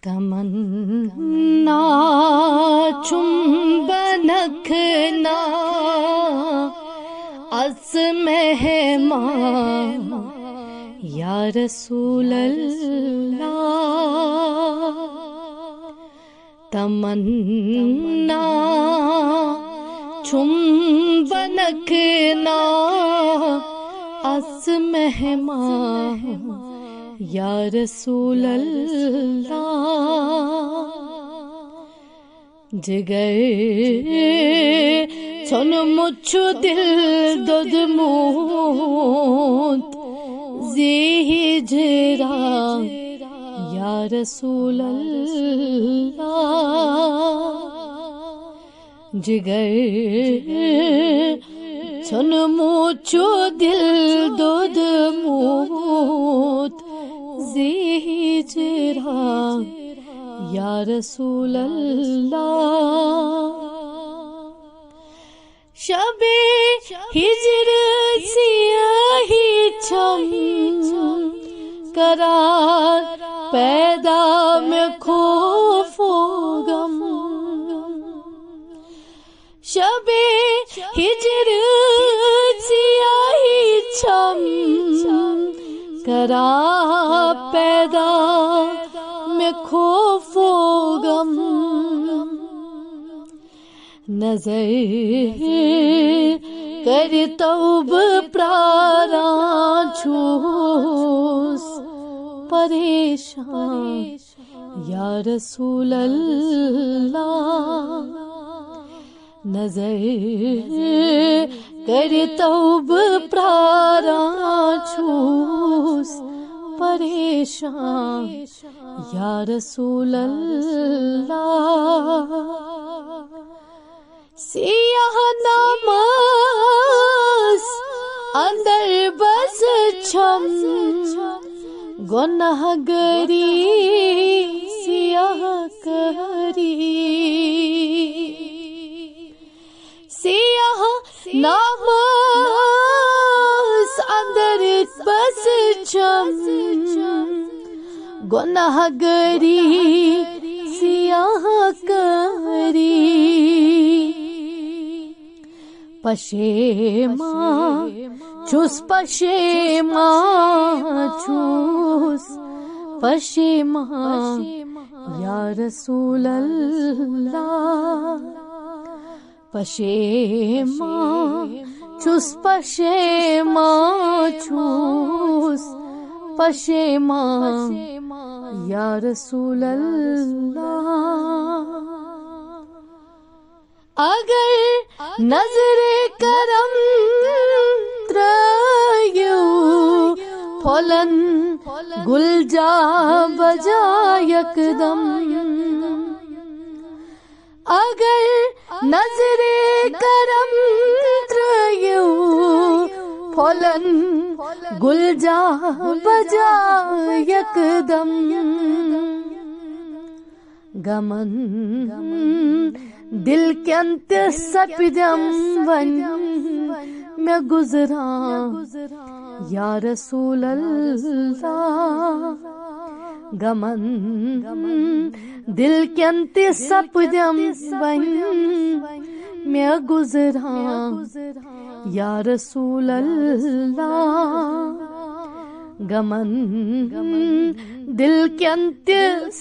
تمنا چنبنکھنا از مہمان یا رسول اللہ، تمنا چنبنکھنا از مہمان یا رسول اللہ، جگر چون مچھ دل دودموت زی ہجرا یا رسول اللہ، جگر چون مچھ دل دودموت زی ہجرا یا رسول اللہ، شب ہجر سیاہی چھم قرار پیدا میں خوف و غم، شب ہجر سیاہی چھم قرار پیدا میں خوف و غم، نظر کر توب پراران چھوس پریشان یا رسول اللہ، نظر کر توب پراران چھوس پریشان یا رسول اللہ، سیاہ نماز اندر بس چھم گناہ گری سیاہ کری، سیاہ نماز اندر بس چھم گناہ گری سیاہ کری، پشیمان چھوس پشیمان چھوس پشیمان یا رسول اللہ، پشیمان چھوس پشیمان چھوس پشیمان یا رسول اللہ، اگر نظر کرم ترایو پھولن گل جا بجا یکدم، اگر نظر کرم ترایو پھولن گل جا بجا یکدم، گمن دل کے انت سپدم ون میں گزراں یا رسول اللہ، گمن دل کے انت سپدم ون میں گزراں یا رسول اللہ، گمن دل کے انت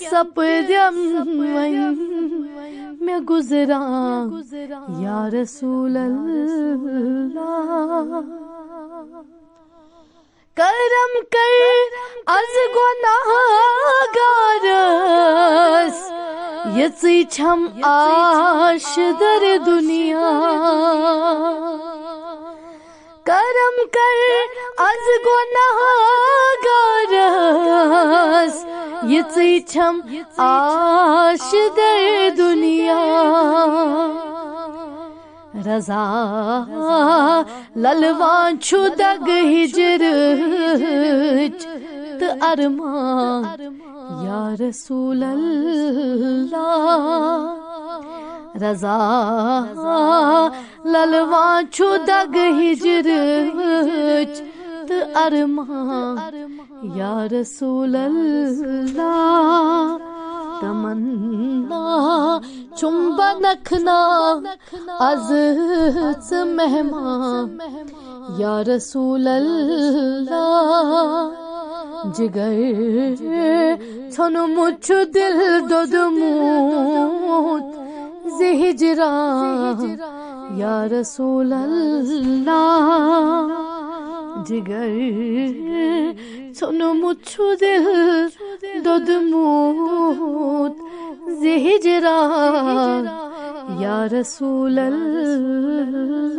سپدم ون میں گزراں یا رسول اللہ، کرم کر از گناہگارس یژی چھم آش در دنیا، کرم کر از گناہگارس یژی چھم آش در دنیا، رضا للوان چھو دگ ہجرچ تو ارمان یا رسول اللہ، رضا للوان چھو دگ ہجرچ تو ارمان یا رسول اللہ، تمنا چنبا نکھنا از مہمان یا رسول اللہ جگر چھنو مچھ دل دودموت زہجران یا رسول اللہ جگر چھنو مچھ دل دودموت زہجران یا رسول اللہ